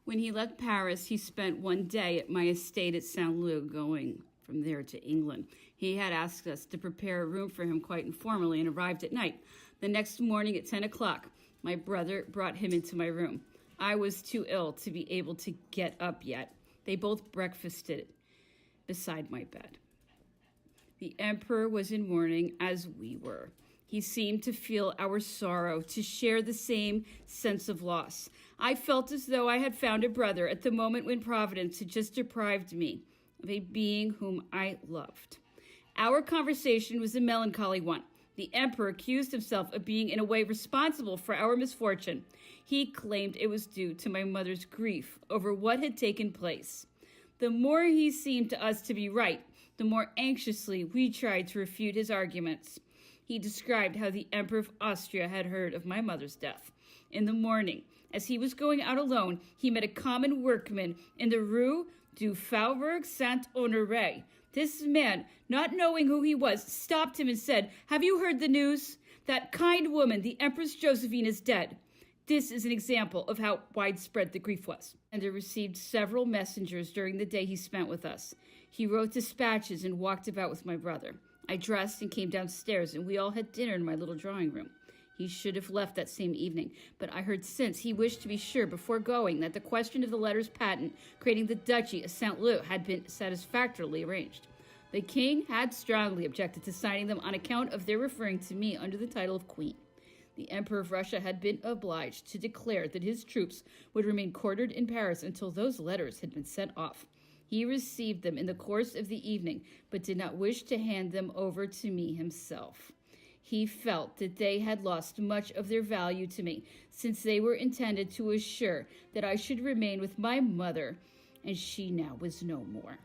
When he left Paris, he spent one day at my estate at Saint-Lô, going from there to England. He had asked us to prepare a room for him quite informally and arrived at night. The next morning at 10 o'clock, my brother brought him into my room. I was too ill to be able to get up yet. They both breakfasted beside my bed. The emperor was in mourning as we were. He seemed to feel our sorrow, to share the same sense of loss. I felt as though I had found a brother at the moment when Providence had just deprived me of a being whom I loved. Our conversation was a melancholy one. The emperor accused himself of being in a way responsible for our misfortune. He claimed it was due to my mother's grief over what had taken place. The more he seemed to us to be right, the more anxiously we tried to refute his arguments. He described how the Emperor of Austria had heard of my mother's death. In the morning, as he was going out alone, he met a common workman in the Rue du Faubourg Saint-Honoré. This man, not knowing who he was, stopped him and said, "Have you heard the news? That kind woman, the Empress Josephine, is dead." This is an example of how widespread the grief was. And he received several messengers during the day he spent with us. He wrote dispatches and walked about with my brother. I dressed and came downstairs, and we all had dinner in my little drawing room. He should have left that same evening, but I heard since he wished to be sure before going that the question of the letters patent creating the Duchy of Saint-Lô had been satisfactorily arranged. The king had strongly objected to signing them on account of their referring to me under the title of Queen. The Emperor of Russia had been obliged to declare that his troops would remain quartered in Paris until those letters had been sent off. He received them in the course of the evening, but did not wish to hand them over to me himself. He felt that they had lost much of their value to me, since they were intended to assure that I should remain with my mother, and she now was no more.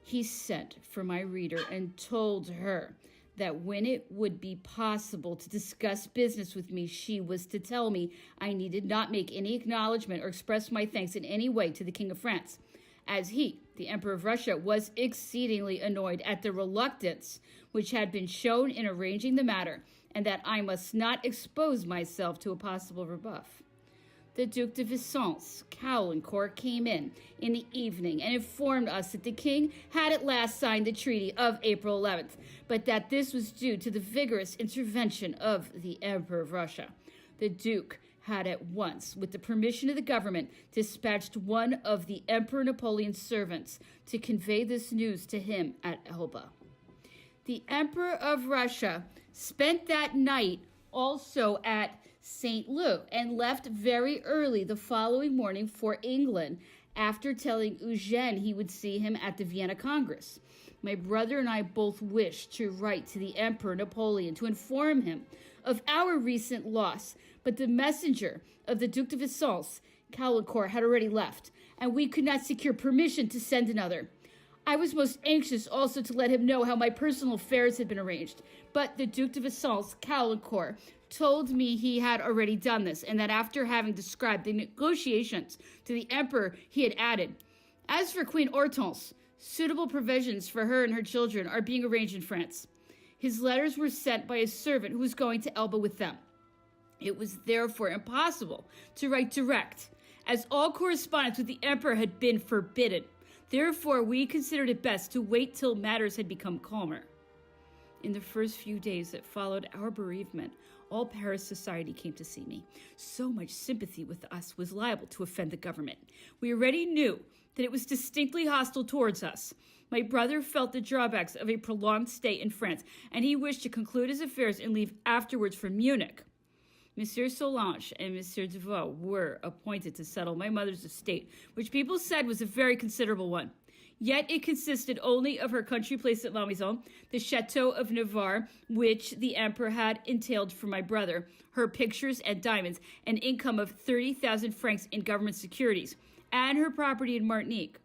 He sent for my reader and told her that when it would be possible to discuss business with me, she was to tell me I needed not make any acknowledgement or express my thanks in any way to the King of France, as he, the Emperor of Russia, was exceedingly annoyed at the reluctance which had been shown in arranging the matter, and that I must not expose myself to a possible rebuff. The Duc de Vicence, Caulaincourt, came in the evening and informed us that the king had at last signed the treaty of April 11th, but that this was due to the vigorous intervention of the Emperor of Russia. The Duke had at once, with the permission of the government, dispatched one of the Emperor Napoleon's servants to convey this news to him at Elba. The Emperor of Russia spent that night also at Saint-Lô and left very early the following morning for England, after telling Eugène he would see him at the Vienna Congress. My brother and I both wished to write to the Emperor Napoleon to inform him of our recent loss, but the messenger of the Duc de Vicence, Caulaincourt, had already left, and we could not secure permission to send another. I was most anxious also to let him know how my personal affairs had been arranged, but the Duc de Vicence, Caulaincourt, told me he had already done this, and that after having described the negotiations to the emperor, he had added, "As for Queen Hortense, suitable provisions for her and her children are being arranged in France." His letters were sent by a servant who was going to Elba with them. It was therefore impossible to write direct, as all correspondence with the emperor had been forbidden. Therefore, we considered it best to wait till matters had become calmer. In the first few days that followed our bereavement, all Paris society came to see me. So much sympathy with us was liable to offend the government. We already knew that it was distinctly hostile towards us. My brother felt the drawbacks of a prolonged stay in France, and he wished to conclude his affairs and leave afterwards for Munich. Monsieur Solange and Monsieur Deveau were appointed to settle my mother's estate, which people said was a very considerable one. Yet it consisted only of her country place at La Maison, the Chateau of Navarre, which the emperor had entailed for my brother, her pictures and diamonds, an income of 30,000 francs in government securities, and her property in Martinique.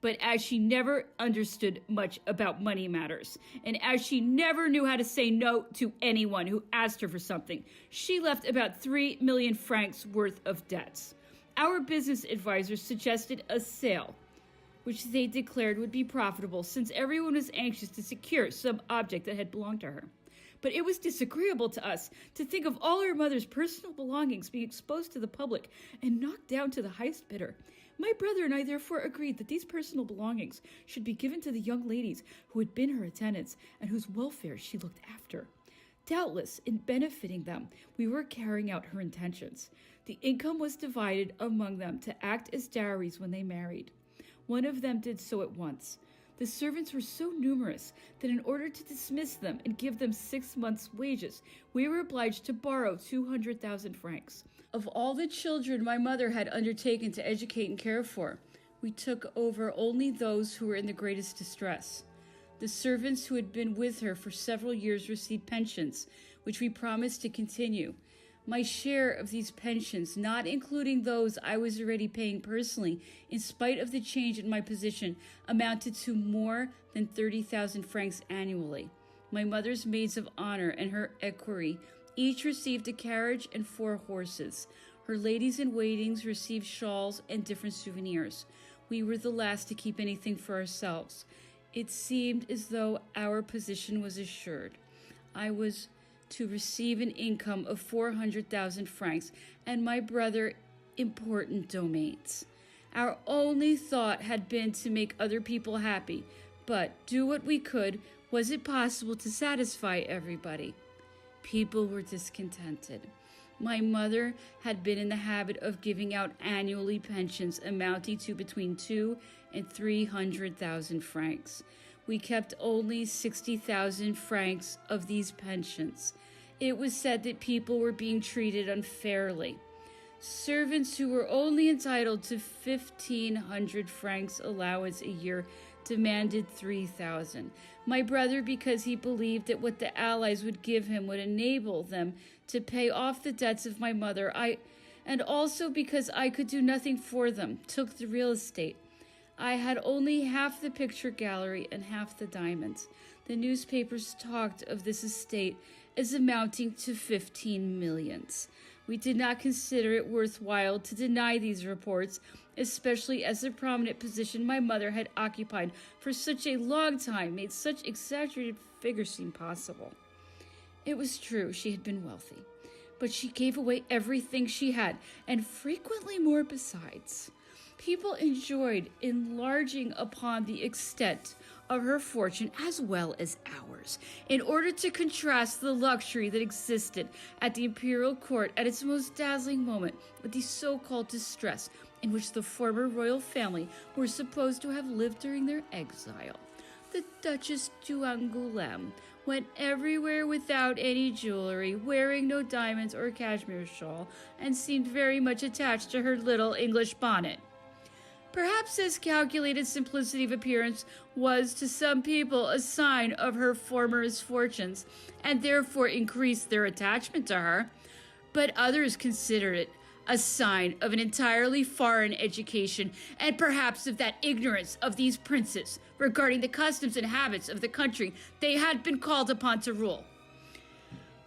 But as she never understood much about money matters, and as she never knew how to say no to anyone who asked her for something, she left about 3 million francs worth of debts. Our business advisors suggested a sale, which they declared would be profitable since everyone was anxious to secure some object that had belonged to her. but it was disagreeable to us to think of all our mother's personal belongings being exposed to the public and knocked down to the highest bidder. My brother and I therefore agreed that these personal belongings should be given to the young ladies who had been her attendants and whose welfare she looked after. Doubtless, in benefiting them, we were carrying out her intentions. The income was divided among them to act as dowries when they married. One of them did so at once. The servants were so numerous that in order to dismiss them and give them 6 months' wages, we were obliged to borrow 200,000 francs. Of all the children my mother had undertaken to educate and care for, we took over only those who were in the greatest distress. The servants who had been with her for several years received pensions, which we promised to continue. My share of these pensions, not including those I was already paying personally, in spite of the change in my position, amounted to more than 30,000 francs annually. My mother's maids of honor and her equerry each received a carriage and 4 horses. Her ladies-in-waitings received shawls and different souvenirs. We were the last to keep anything for ourselves. It seemed as though our position was assured. I was to receive an income of 400,000 francs, and my brother important domains. Our only thought had been to make other people happy, but do what we could, was it possible to satisfy everybody? People were discontented. My mother had been in the habit of giving out annually pensions amounting to between 200,000 and 300,000 francs. We kept only 60,000 francs of these pensions. It was said that people were being treated unfairly. Servants who were only entitled to 1,500 francs allowance a year demanded 3,000. My brother, because he believed that what the Allies would give him would enable them to pay off the debts of my mother, and also because I could do nothing for them, took the real estate. I had only half the picture gallery and half the diamonds. The newspapers talked of this estate as amounting to 15 millions. We did not consider it worthwhile to deny these reports, especially as the prominent position my mother had occupied for such a long time made such exaggerated figures seem possible. It was true she had been wealthy, but she gave away everything she had, and frequently more besides. People enjoyed enlarging upon the extent of her fortune as well as ours, in order to contrast the luxury that existed at the imperial court at its most dazzling moment with the so-called distress in which the former royal family were supposed to have lived during their exile. The Duchess d'Angoulême went everywhere without any jewelry, wearing no diamonds or cashmere shawl, and seemed very much attached to her little English bonnet. Perhaps this calculated simplicity of appearance was to some people a sign of her former misfortunes, and therefore increased their attachment to her, but others considered it a sign of an entirely foreign education, and perhaps of that ignorance of these princes regarding the customs and habits of the country they had been called upon to rule.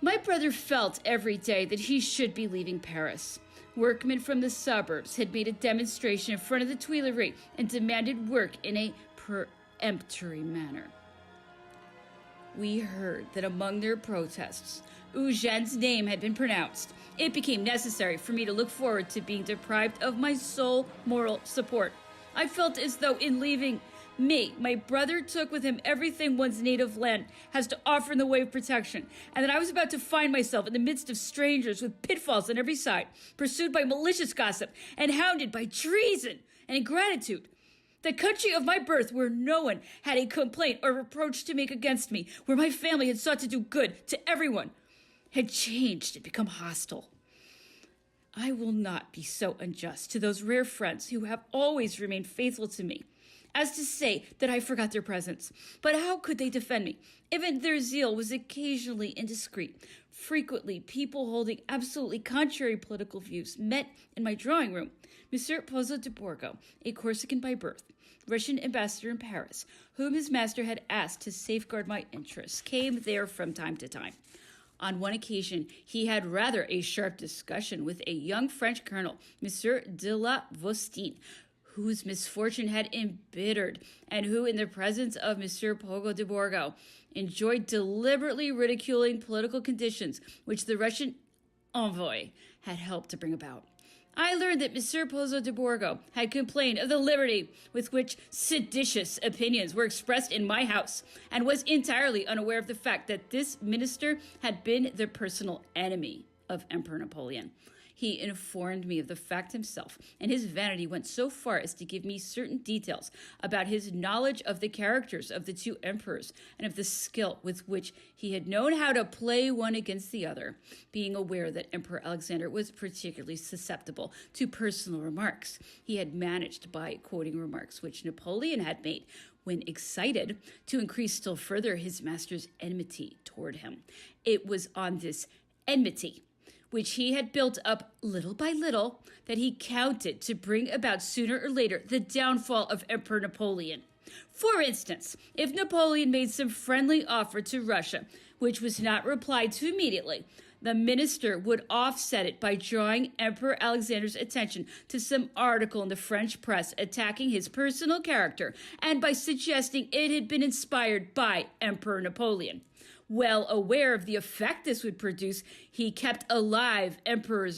My brother felt every day that he should be leaving Paris. Workmen from the suburbs had made a demonstration in front of the Tuileries and demanded work in a peremptory manner. We heard that among their protests, Eugene's name had been pronounced. It became necessary for me to look forward to being deprived of my sole moral support. I felt as though in leaving me, my brother took with him everything one's native land has to offer in the way of protection, and that I was about to find myself in the midst of strangers with pitfalls on every side, pursued by malicious gossip, and hounded by treason and ingratitude. The country of my birth, where no one had a complaint or reproach to make against me, where my family had sought to do good to everyone, had changed and become hostile. I will not be so unjust to those rare friends who have always remained faithful to me as to say that I forgot their presence. But how could they defend me? Even their zeal was occasionally indiscreet. Frequently, people holding absolutely contrary political views met in my drawing room. Monsieur Pozzo de Borgo, a Corsican by birth, Russian ambassador in Paris, whom his master had asked to safeguard my interests, came there from time to time. On one occasion, he had rather a sharp discussion with a young French colonel, Monsieur de la Vostine, whose misfortune had embittered, and who, in the presence of Monsieur Pogo de Borgo, enjoyed deliberately ridiculing political conditions which the Russian envoy had helped to bring about. I learned that Monsieur Pozo de Borgo had complained of the liberty with which seditious opinions were expressed in my house, and was entirely unaware of the fact that this minister had been the personal enemy of Emperor Napoleon. He informed me of the fact himself, and his vanity went so far as to give me certain details about his knowledge of the characters of the two emperors and of the skill with which he had known how to play one against the other, being aware that Emperor Alexander was particularly susceptible to personal remarks. He had managed, by quoting remarks which Napoleon had made when excited, to increase still further his master's enmity toward him. It was on this enmity, which he had built up little by little, that he counted to bring about sooner or later the downfall of Emperor Napoleon. For instance, if Napoleon made some friendly offer to Russia, which was not replied to immediately, the minister would offset it by drawing Emperor Alexander's attention to some article in the French press attacking his personal character, and by suggesting it had been inspired by Emperor Napoleon. Well aware of the effect this would produce, he kept alive Emperor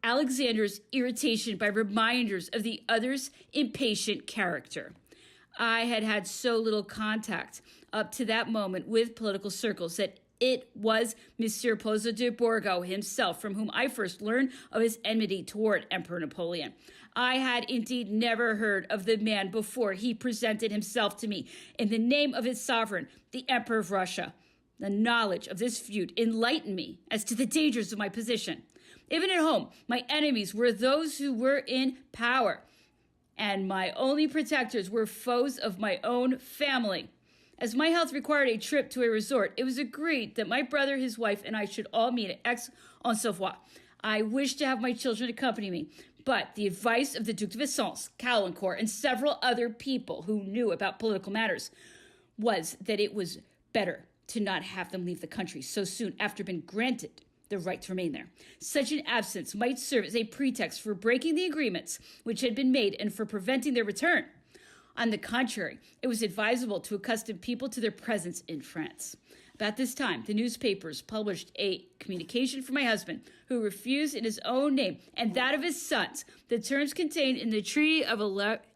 Alexander's irritation by reminders of the other's impatient character. I had had so little contact up to that moment with political circles that it was Monsieur Pozo de Borgo himself from whom I first learned of his enmity toward Emperor Napoleon. I had indeed never heard of the man before he presented himself to me in the name of his sovereign, the Emperor of Russia. The knowledge of this feud enlightened me as to the dangers of my position. Even at home, my enemies were those who were in power, and my only protectors were foes of my own family. As my health required a trip to a resort, it was agreed that my brother, his wife, and I should all meet at Aix-en-Savoie. I wished to have my children accompany me, but the advice of the Duc de Vincennes, Caulaincourt, and several other people who knew about political matters was that it was better to not have them leave the country so soon after being granted the right to remain there. Such an absence might serve as a pretext for breaking the agreements which had been made and for preventing their return. On the contrary, it was advisable to accustom people to their presence in France. About this time, the newspapers published a communication from my husband, who refused in his own name and that of his sons the terms contained in the Treaty of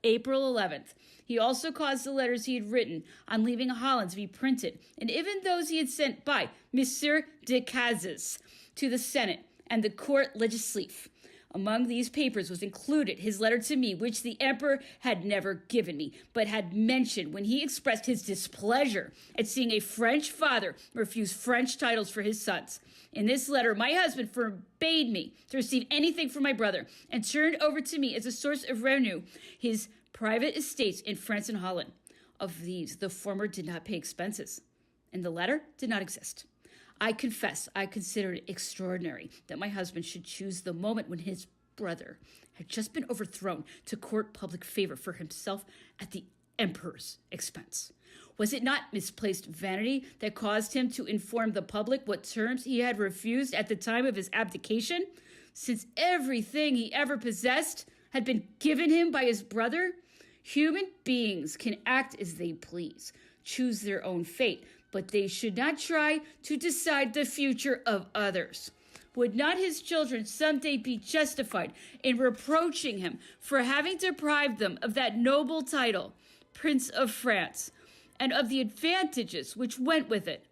April 11th. He also caused the letters he had written on leaving Holland to be printed, and even those he had sent by Monsieur de Cazes to the Senate and the Court Legislative. Among these papers was included his letter to me, which the emperor had never given me, but had mentioned when he expressed his displeasure at seeing a French father refuse French titles for his sons. In this letter, my husband forbade me to receive anything from my brother and turned over to me as a source of revenue his private estates in France and Holland. Of these, the former did not pay expenses, and the latter did not exist. I confess I considered it extraordinary that my husband should choose the moment when his brother had just been overthrown to court public favor for himself at the emperor's expense. Was it not misplaced vanity that caused him to inform the public what terms he had refused at the time of his abdication, since everything he ever possessed had been given him by his brother? Human beings can act as they please, choose their own fate, but they should not try to decide the future of others. Would not his children someday be justified in reproaching him for having deprived them of that noble title, Prince of France, and of the advantages which went with it?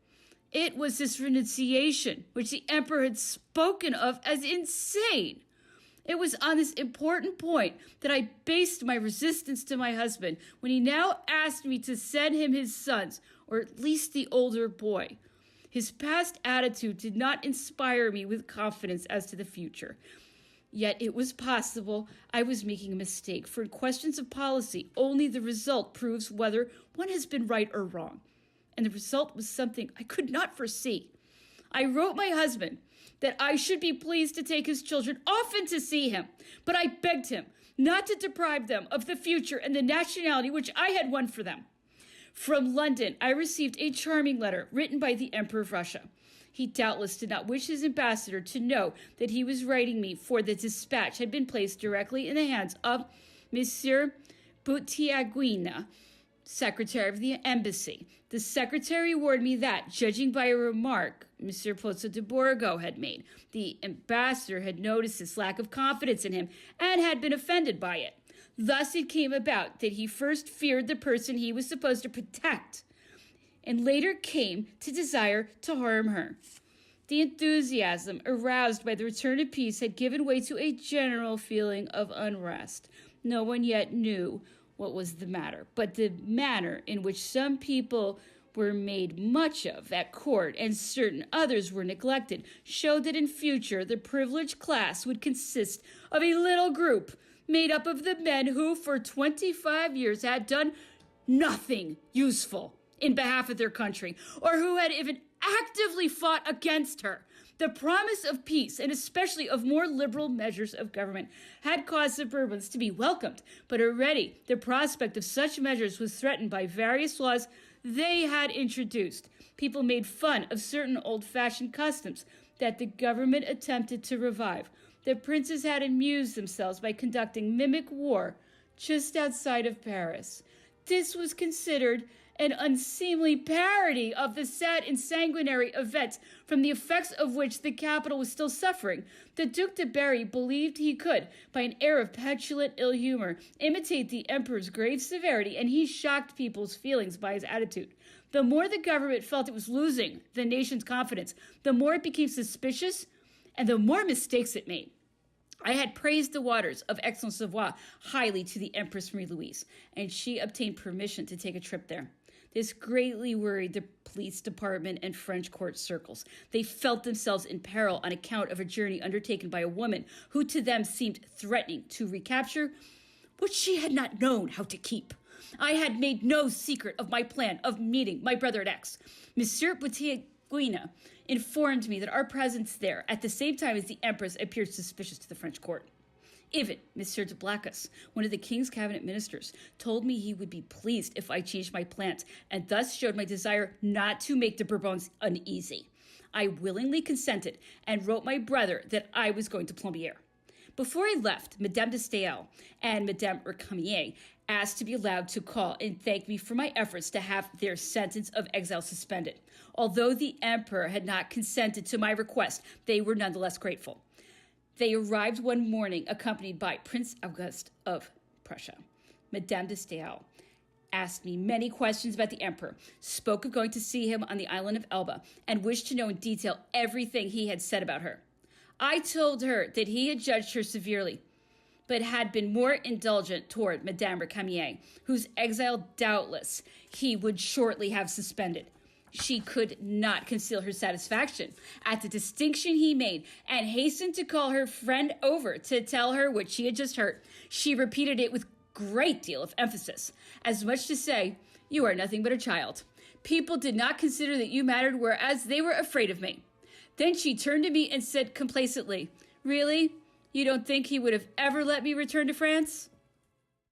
It was this renunciation which the emperor had spoken of as insane. It was on this important point that I based my resistance to my husband when he now asked me to send him his sons, or at least the older boy. His past attitude did not inspire me with confidence as to the future. Yet it was possible I was making a mistake, for in questions of policy, only the result proves whether one has been right or wrong. And the result was something I could not foresee. I wrote my husband that I should be pleased to take his children often to see him, but I begged him not to deprive them of the future and the nationality which I had won for them. From London, I received a charming letter written by the Emperor of Russia. He doubtless did not wish his ambassador to know that he was writing me, for the dispatch had been placed directly in the hands of Monsieur Butiaguina, secretary of the embassy. The secretary warned me that, judging by a remark Monsieur Pozzo de Borgo had made, the ambassador had noticed his lack of confidence in him and had been offended by it. Thus it came about that he first feared the person he was supposed to protect, and later came to desire to harm her. The enthusiasm aroused by the return of peace had given way to a general feeling of unrest. No one yet knew what was the matter, but the manner in which some people were made much of at court and certain others were neglected showed that in future the privileged class would consist of a little group made up of the men who for 25 years had done nothing useful in behalf of their country, or who had even actively fought against her. The promise of peace, and especially of more liberal measures of government, had caused the Bourbons to be welcomed, but already the prospect of such measures was threatened by various laws they had introduced. People made fun of certain old-fashioned customs that the government attempted to revive. The princes had amused themselves by conducting mimic war just outside of Paris. This was considered an unseemly parody of the sad and sanguinary events from the effects of which the capital was still suffering. The Duc de Berry believed he could, by an air of petulant ill humor, imitate the emperor's grave severity, and he shocked people's feelings by his attitude. The more the government felt it was losing the nation's confidence, the more it became suspicious, and the more mistakes it made. I had praised the waters of Aix-en-Savoie highly to the Empress Marie-Louise, and she obtained permission to take a trip there. This greatly worried the police department and French court circles. They felt themselves in peril on account of a journey undertaken by a woman who to them seemed threatening to recapture what she had not known how to keep. I had made no secret of my plan of meeting my brother at Aix. Monsieur Butiaguina informed me that our presence there at the same time as the Empress appeared suspicious to the French court. Even Monsieur de Blacas, one of the king's cabinet ministers, told me he would be pleased if I changed my plans, and thus showed my desire not to make the Bourbons uneasy. I willingly consented and wrote my brother that I was going to Plombières. Before I left, Madame de Staël and Madame Recamier asked to be allowed to call and thank me for my efforts to have their sentence of exile suspended. Although the emperor had not consented to my request, they were nonetheless grateful. They arrived one morning accompanied by Prince Auguste of Prussia. Madame de Staël asked me many questions about the emperor, spoke of going to see him on the island of Elba, and wished to know in detail everything he had said about her. I told her that he had judged her severely, but had been more indulgent toward Madame Recamier, whose exile doubtless he would shortly have suspended. She could not conceal her satisfaction at the distinction he made and hastened to call her friend over to tell her what she had just heard. She repeated it with great deal of emphasis, as much to say, "You are nothing but a child. People did not consider that you mattered, whereas they were afraid of me." Then she turned to me and said complacently, "Really? You don't think he would have ever let me return to France?"